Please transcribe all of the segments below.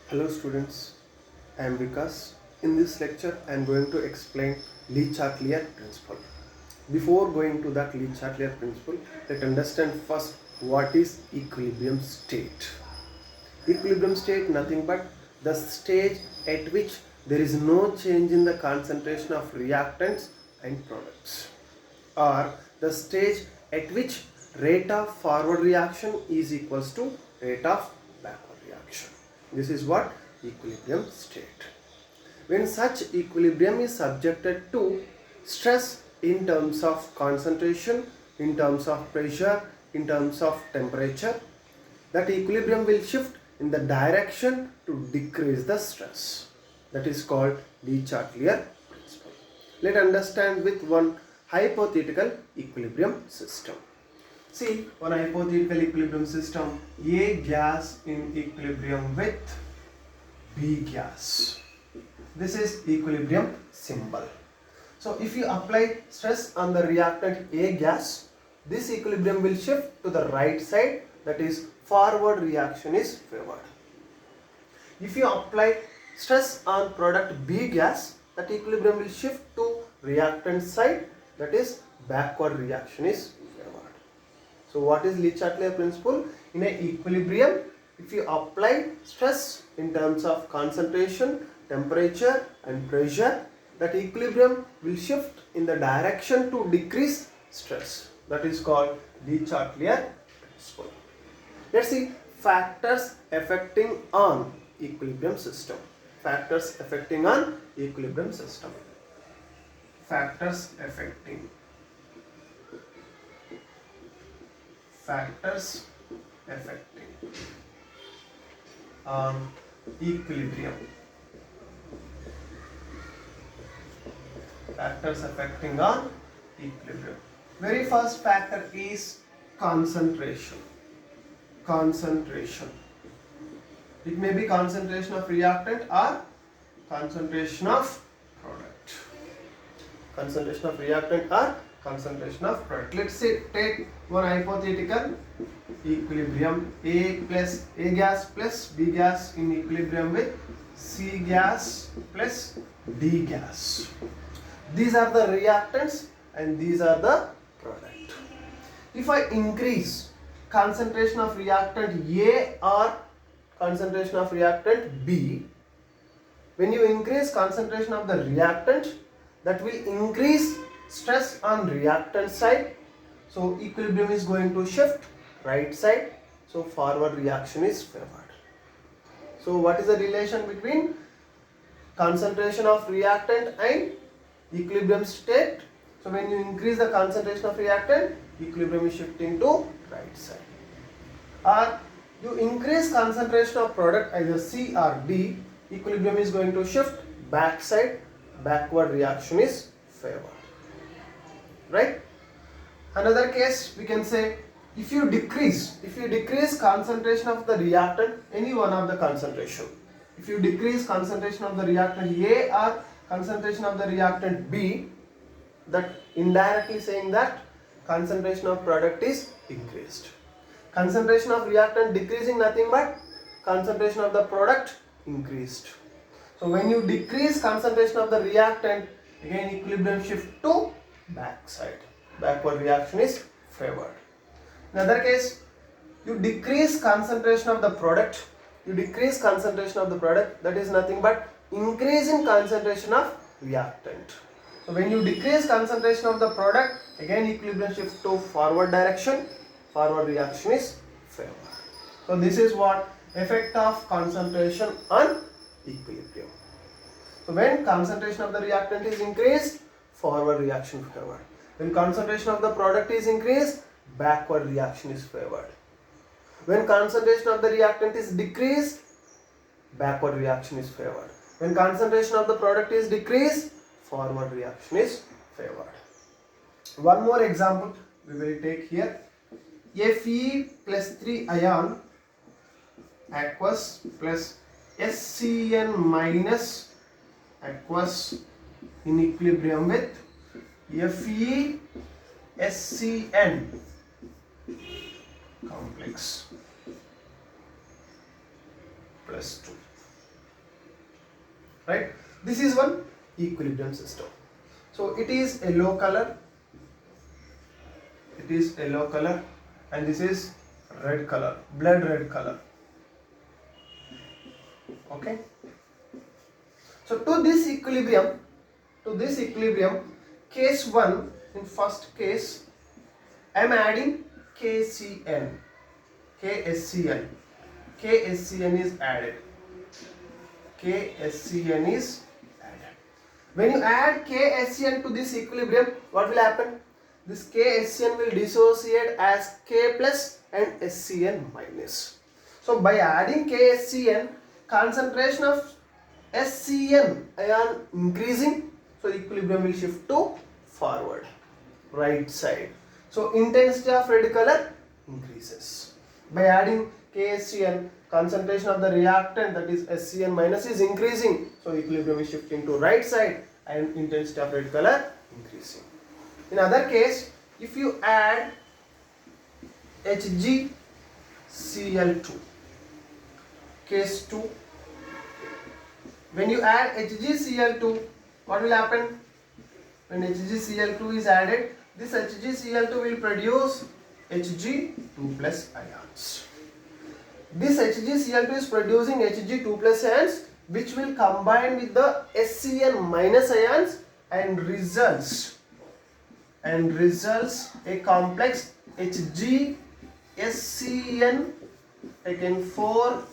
Hello students, I am Vikas. In this lecture I am going to explain Le Chatelier principle. Before going to that Le Chatelier principle, let's understand first what is equilibrium state. Equilibrium state nothing but the stage at which there is no change in the concentration of reactants and products, or the stage at which rate of forward reaction is equals to rate of backward reaction. This is what equilibrium state. When such equilibrium is subjected to stress in terms of concentration, in terms of pressure, in terms of temperature, that equilibrium will shift in the direction to decrease the stress. That is called Le Chatelier principle. Let's understand with one hypothetical equilibrium system. See, one hypothetical equilibrium system, A gas in equilibrium with B gas. This is equilibrium symbol. So if you apply stress on the reactant A gas, this equilibrium will shift to the right side, that is forward reaction is favored. If you apply stress on product B gas, that equilibrium will shift to reactant side, that is backward reaction is favored. So what is Le Chatelier principle? In an equilibrium, if you apply stress in terms of concentration, temperature and pressure, that equilibrium will shift in the direction to decrease stress. That is called Le Chatelier principle. Let's see factors affecting on equilibrium system. Factors affecting on equilibrium system. Factors affecting. Factors affecting on equilibrium. Factors affecting on equilibrium. Very first factor is concentration. Concentration. It may be concentration of reactant or concentration of product. Concentration of reactant or concentration of product. Let's say take one hypothetical equilibrium A gas plus B gas in equilibrium with C gas plus D gas. These are the reactants and these are the product. If I increase concentration of reactant A or concentration of reactant B, when you increase concentration of the reactant, that will increase stress on reactant side. So equilibrium is going to shift right side. So forward reaction is favored. So what is the relation between concentration of reactant and equilibrium state? So when you increase the concentration of reactant, equilibrium is shifting to right side. Or you increase concentration of product either C or D, equilibrium is going to shift back side, backward reaction is favored. Right? Another case we can say, if you decrease concentration of the reactant, any one of the concentration, if you decrease concentration of the reactant A or concentration of the reactant B, that indirectly saying that concentration of product is increased. Concentration of reactant decreasing, nothing but concentration of the product increased. So when you decrease concentration of the reactant, again equilibrium shift to back side. Backward reaction is favored. Another case, you decrease concentration of the product. That is nothing but increase in concentration of reactant. So when you decrease concentration of the product, again equilibrium shift to forward direction. Forward reaction is favored. So this is what effect of concentration on equilibrium. So when concentration of the reactant is increased, forward reaction favored. When concentration of the product is increased, backward reaction is favored. When concentration of the reactant is decreased, backward reaction is favored. When concentration of the product is decreased, forward reaction is favored. One more example we will take here. Fe plus 3 ion aqueous plus SCN minus aqueous in equilibrium with Fe SCN complex plus 2. right? This is one equilibrium system. So it is yellow color, and this is red color, blood red color. Okay. So to this equilibrium, case 1, in first case I am adding KCN, KSCN. KSCN is added. KSCN is added. When you add KSCN to this equilibrium, what will happen? This KSCN will dissociate as K plus and SCN minus. So by adding KSCN, concentration of SCN ion increasing, so equilibrium will shift to forward, right side. So intensity of red color increases. By adding KSCN, concentration of the reactant, that is SCN minus, is increasing, so equilibrium is shifting to right side and intensity of red color increasing. In other case, if you add HgCl2, case 2, when you add HgCl2, what will happen? When HgCl2 is added, this HgCl2 will produce Hg2 plus ions. This HgCl2 is producing Hg2 plus ions, which will combine with the SCN minus ions and results a complex HgSCN taken 4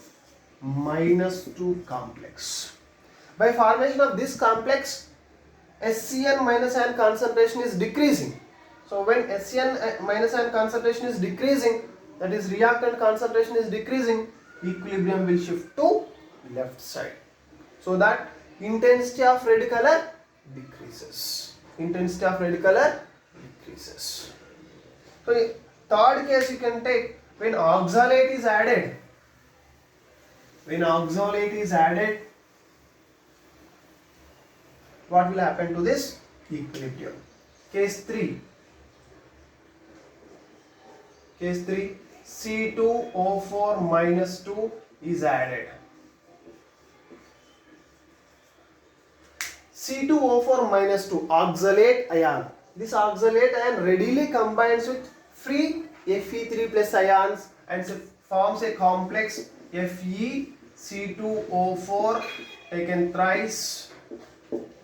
minus 2 complex. By formation of this complex, SCN minus ion concentration is decreasing. So when SCN minus ion concentration is decreasing, that is reactant concentration is decreasing, equilibrium will shift to left side. So that intensity of red color decreases. So third case you can take when oxalate is added. What will happen to this equilibrium? Case 3, C2O4 minus 2 is added. C2O4 minus 2, oxalate ion. This oxalate ion readily combines with free Fe3 plus ions and forms a complex FeC2O4 taken thrice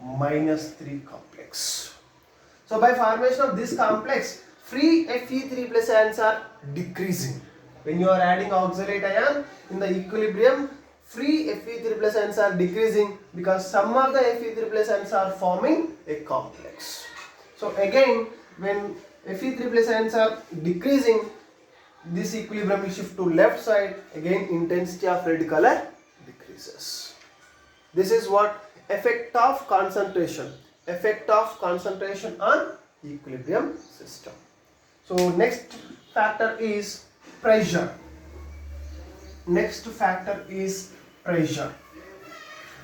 minus 3 complex. So by formation of this complex, free Fe3 plus ions are decreasing. When you are adding oxalate ion in the equilibrium, free Fe3 plus ions are decreasing because some of the Fe3 plus ions are forming a complex. So again, when Fe3 plus ions are decreasing, this equilibrium will shift to left side. Again, intensity of red color decreases. This is what effect of concentration on equilibrium system. So next factor is pressure.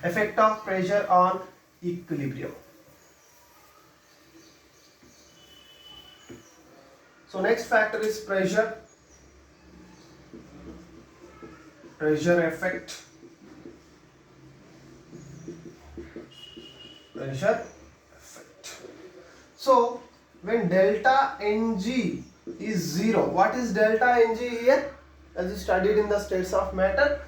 Effect of pressure on equilibrium. So next factor is pressure effect. So when delta Ng is 0, what is delta Ng here? As you studied in the states of matter.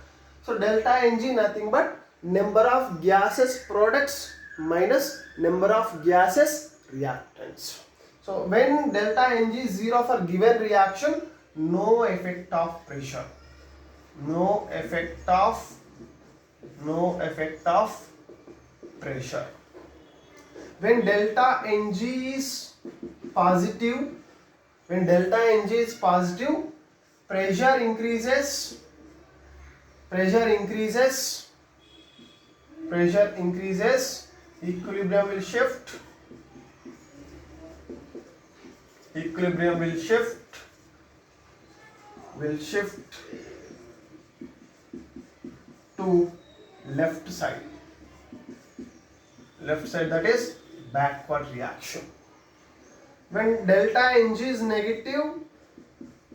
So delta Ng nothing but number of gases products minus number of gases reactants. So when delta Ng is 0 for given reaction, no effect of pressure. No effect of pressure. When delta Ng is positive, pressure increases, equilibrium will shift to left side, that is backward reaction. When delta Ng is negative,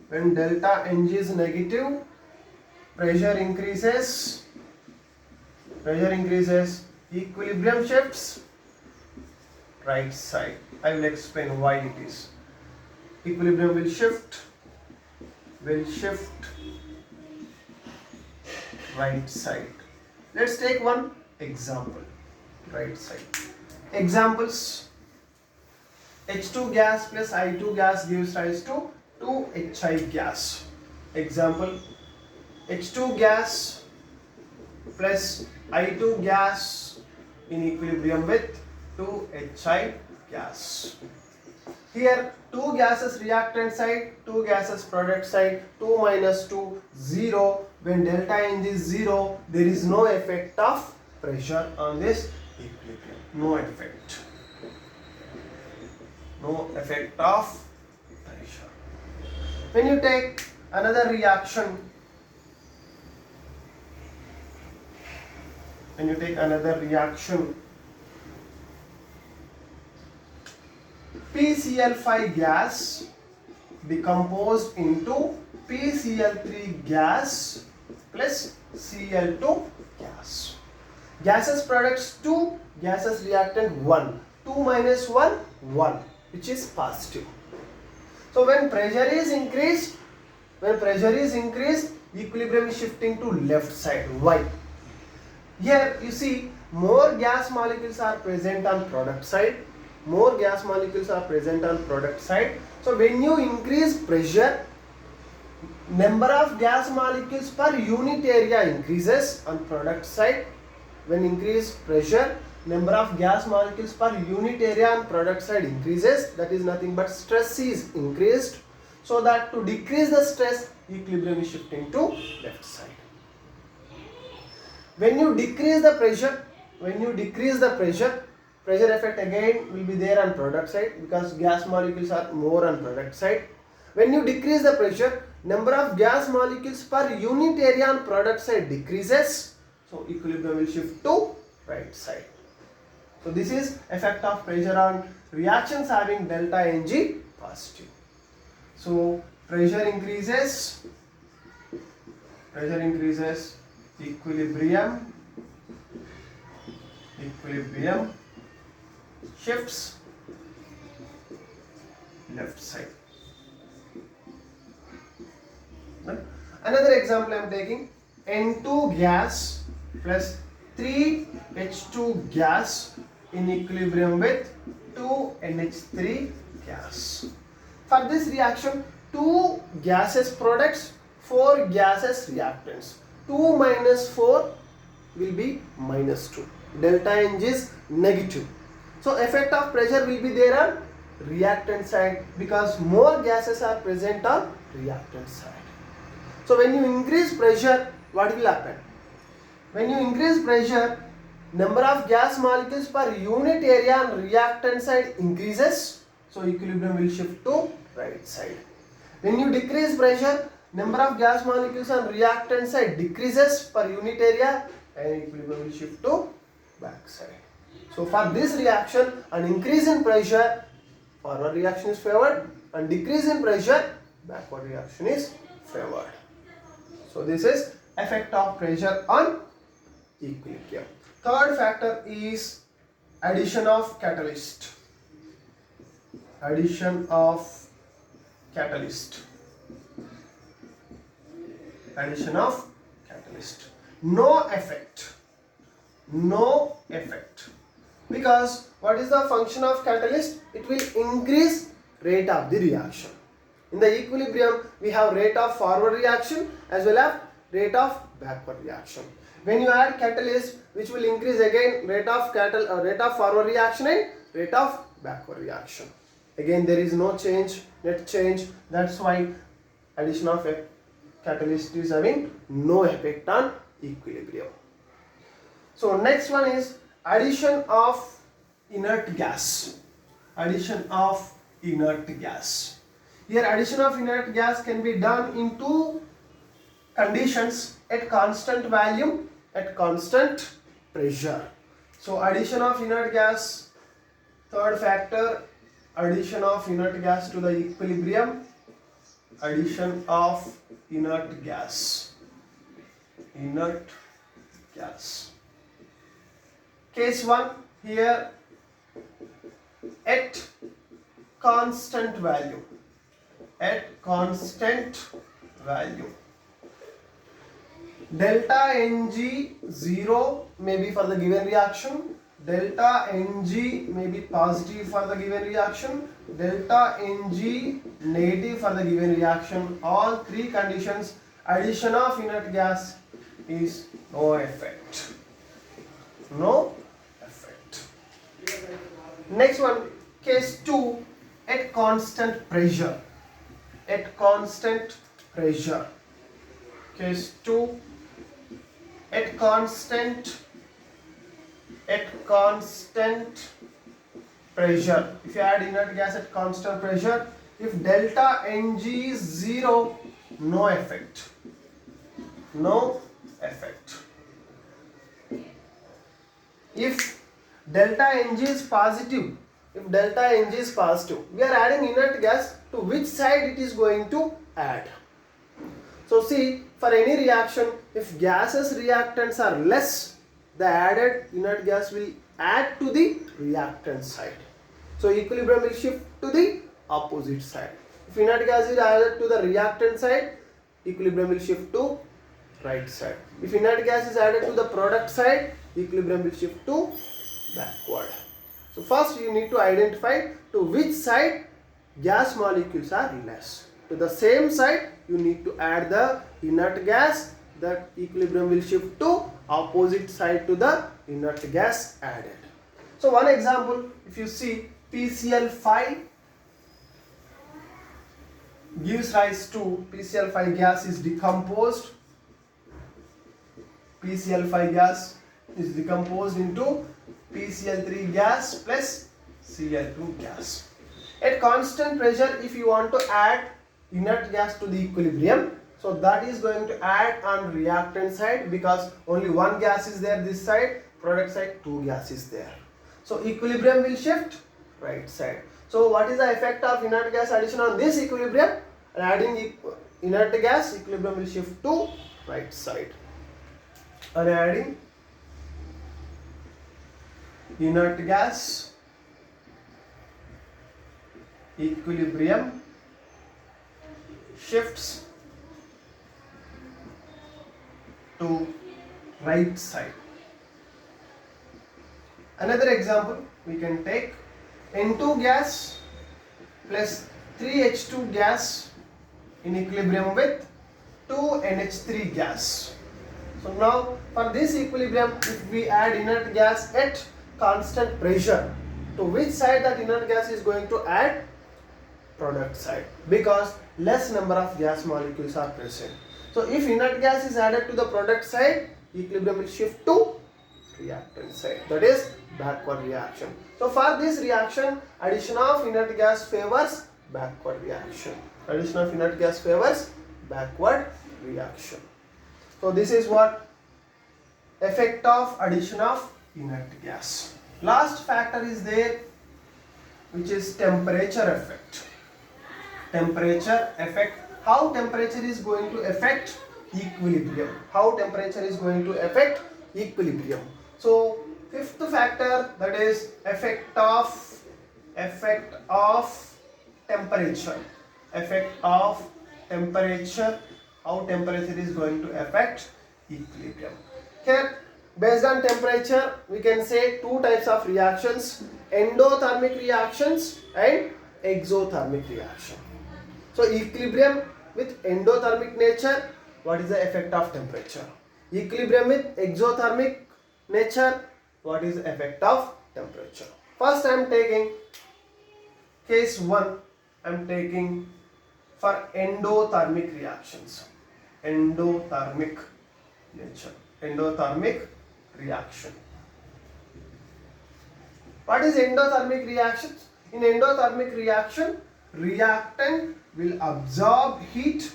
pressure increases, Equilibrium shifts right side. I will explain why it is. Equilibrium will shift right side. Let's take one example. Right side. Examples. H2 gas plus I2 gas gives rise to 2HI gas. Example, H2 gas plus I2 gas in equilibrium with 2HI gas. Here 2 gases reactant side, 2 gases product side, 2 minus 2, 0. When delta Ng is 0, there is no effect of pressure on this equilibrium. No effect. No effect of pressure. When you take another reaction, PCl5 gas decomposed into PCl3 gas plus Cl2 gas. Gases products 2, gases reactant 1. 2 minus 1, 1, which is positive. So when pressure is increased, equilibrium is shifting to left side. Why? Here you see more gas molecules are present on product side. So when you increase pressure, number of gas molecules per unit area increases on product side. When increase pressure, number of gas molecules per unit area on product side increases. That is nothing but stress is increased. So that to decrease the stress, equilibrium is shifting to left side. When you decrease the pressure, pressure effect again will be there on product side because gas molecules are more on product side. When you decrease the pressure, number of gas molecules per unit area on product side decreases. So equilibrium will shift to right side. So this is effect of pressure on reactions having delta Ng positive. So pressure increases, equilibrium shifts left side. Another example I am taking, N2 gas plus 3H2 gas in equilibrium with 2NH3 gas. For this reaction, 2 gases products, 4 gases reactants. 2 minus 4 will be minus 2. Delta Ng is negative. So effect of pressure will be there on reactant side because more gases are present on reactant side. So when you increase pressure, what will happen? When you increase pressure, number of gas molecules per unit area on reactant side increases. So equilibrium will shift to right side. When you decrease pressure, number of gas molecules on reactant side decreases per unit area and equilibrium will shift to back side. So for this reaction, an increase in pressure, forward reaction is favored, and decrease in pressure, backward reaction is favored. So this is effect of pressure on equilibrium. Third factor is addition of catalyst. No effect. Because what is the function of catalyst? It will increase rate of the reaction. In the equilibrium, we have rate of forward reaction as well as rate of backward reaction. When you add catalyst, which will increase again rate of forward reaction and rate of backward reaction. Again, there is no change, net change. That's why addition of a catalyst is having no effect on equilibrium. So next one is addition of inert gas. Here addition of inert gas can be done in two conditions: at constant volume, at constant pressure. So addition of inert gas, third factor, addition of inert gas to the equilibrium, addition of inert gas Case 1, here at constant value, delta Ng 0 may be for the given reaction, delta Ng may be positive for the given reaction, delta Ng negative for the given reaction. All three conditions, addition of inert gas is no effect. No effect. Next one, case 2, at constant pressure. At constant pressure. Case 2, at constant pressure. If you add inert gas at constant pressure, if delta Ng is 0, no effect. No effect. If delta Ng is positive, we are adding inert gas, to which side it is going to add? So see, for any reaction, if gases reactants are less, the added inert gas will add to the reactant side. So equilibrium will shift to the opposite side. If inert gas is added to the reactant side, equilibrium will shift to right side. If inert gas is added to the product side, equilibrium will shift to backward. So first you need to identify to which side gas molecules are less. To the same side you need to add the inert gas, that equilibrium will shift to opposite side to the inert gas added. So one example, if you see PCl5 gives rise to, PCl5 gas is decomposed. PCl5 gas is decomposed into PCl3 gas plus Cl2 gas. At constant pressure, if you want to add inert gas to the equilibrium, so that is going to add on reactant side, because only one gas is there this side, product side 2 gas is there. So equilibrium will shift right side. So what is the effect of inert gas addition on this equilibrium? And adding inert gas, equilibrium will shift to right side. And adding inert gas, equilibrium shifts to right side. Another example we can take, N2 gas plus 3H2 gas in equilibrium with 2NH3 gas. So now for this equilibrium, if we add inert gas at constant pressure, to which side that inert gas is going to add? Product side, because less number of gas molecules are present. So if inert gas is added to the product side, equilibrium will shift to reactant side, that is backward reaction. So for this reaction, addition of inert gas favors backward reaction. Addition of inert gas favors backward reaction. So this is what effect of addition of inert gas. Last factor is there, which is temperature effect. Temperature effect. How temperature is going to affect equilibrium? How temperature is going to affect equilibrium? So fifth factor, that is effect of temperature. Effect of temperature. How temperature is going to affect equilibrium? Here, based on temperature, we can say two types of reactions: endothermic reactions and exothermic reaction. So equilibrium with endothermic nature, what is the effect of temperature? Equilibrium with exothermic nature, what is the effect of temperature? First I am taking case 1, I am taking for endothermic reactions. Endothermic nature. Endothermic reaction. What is endothermic reactions? In endothermic reaction, reactant will absorb heat.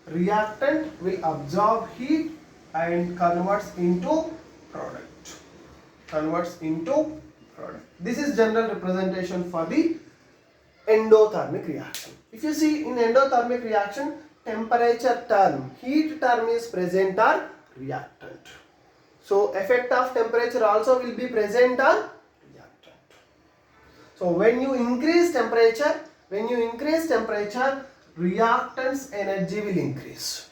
Reactant will absorb heat and converts into product. Converts into product. This is general representation for the endothermic reaction. If you see in endothermic reaction, temperature term, heat term is present or reactant. So effect of temperature also will be present on reactant. So when you increase temperature, reactant's energy will increase.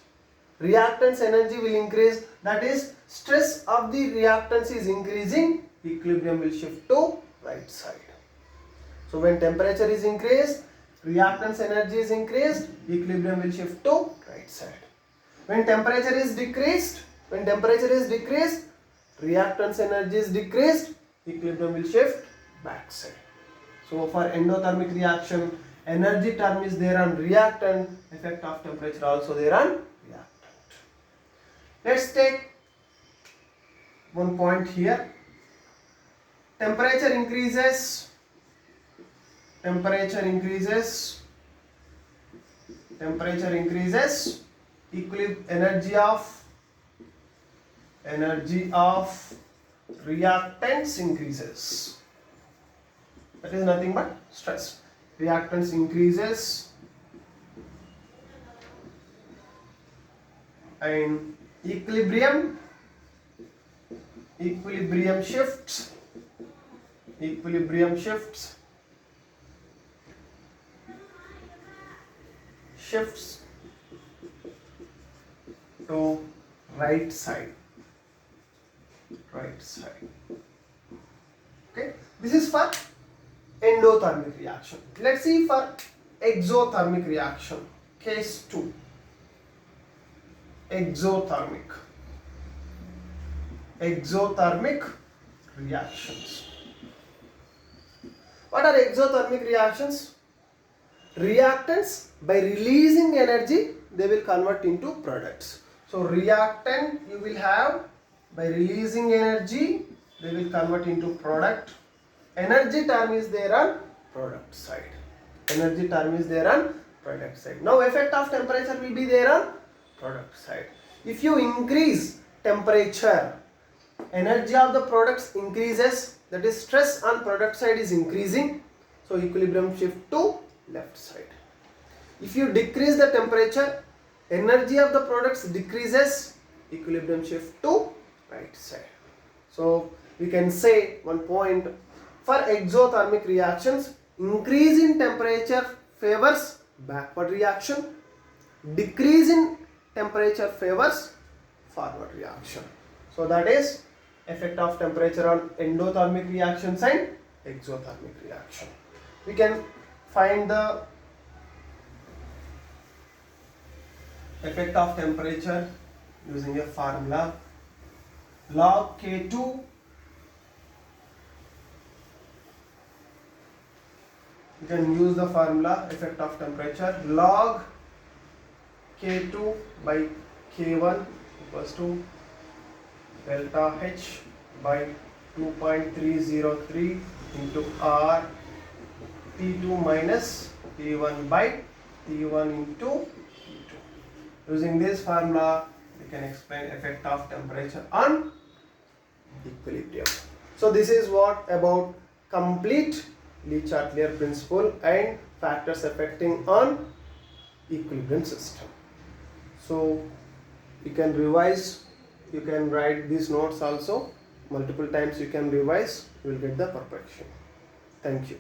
Reactant's energy will increase, that is stress of the reactants is increasing, equilibrium will shift to right side. So when temperature is increased, reactant's energy is increased, equilibrium will shift to right side. When temperature is decreased, reactant's energy is decreased, equilibrium will shift back side. So for endothermic reaction, energy term is there on reactant, effect of temperature also there on reactant. Let's take one point here. Temperature increases, energy of reactants increases. That is nothing but stress. Reactants increases and equilibrium shifts to right side. Okay, this is for endothermic reaction. Let's see for exothermic reaction. Case 2. Exothermic reactions. What are exothermic reactions? Reactants, by releasing energy, they will convert into products. So reactant you will have, by releasing energy, they will convert into product. Energy term is there on product side. Now effect of temperature will be there on product side. If you increase temperature, energy of the products increases, that is stress on product side is increasing, so equilibrium shift to left side. If you decrease the temperature, energy of the products decreases, equilibrium shift to right side. So we can say one point, for exothermic reactions, increase in temperature favors backward reaction, decrease in temperature favors forward reaction. So that is effect of temperature on endothermic reactions and exothermic reaction. We can find the effect of temperature using a formula, log K2 . You can use the formula effect of temperature, log K2 by K1 equals to delta H by 2.303 into R T2 minus T1 by T1 into T2. Using this formula, we can explain effect of temperature on equilibrium. So this is what about complete Le-Chatelier principle and factors affecting on equilibrium system. So you can revise, you can write these notes also multiple times, you can revise, you will get the perfection. Thank you.